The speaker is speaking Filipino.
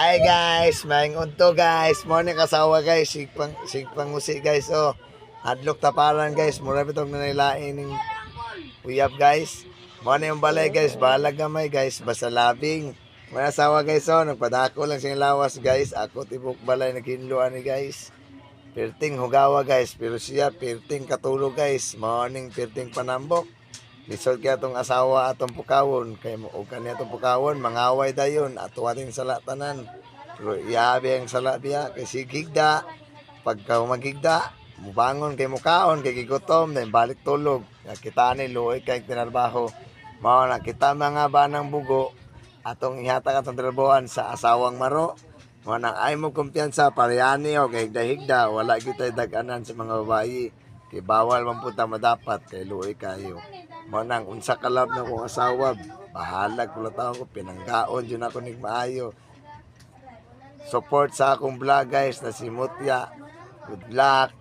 Hi guys, maing unto guys. Morning kasawa guys, sigpang usi guys. Oh, hadlok taparan guys. Mura bitong nanilain ning uyab guys. Morning yung balay guys, balag gamay guys, basta labing. Mga asawa guys, oh, nagpadako lang siyang lawas guys. Ako tibok balay naghinluan ni guys. Pirting hugawa guys, pero siya pirting katulog guys. Morning pirting panambok. Lisod kaya itong asawa atong pukawon. Kaya mo kanya itong pukawon, mangaway dayon. Ato ating salatanan. Pero iyabi ang sala biya. Kay sigigda. Pagka magigda, mubangon kay mukaon, kay gigutom, then balik tulog. Kita ni luoy kay tinarbaho. Mao na kita mga banang bugo. Atong ihata atong trabahoan sa asawang maro. Mao nang ay mo kumpiyansa, parehani o kay higda-higda. Wala kita daganan sa mga babayi. Kay bawal man punta madapat kay luoy kayo. Manang unsa kalab na kong asawa, bahalag kula taon ko, pinanggaon dyan ako ning maayo. Support sa akong vlog guys na si Mutya. Good luck.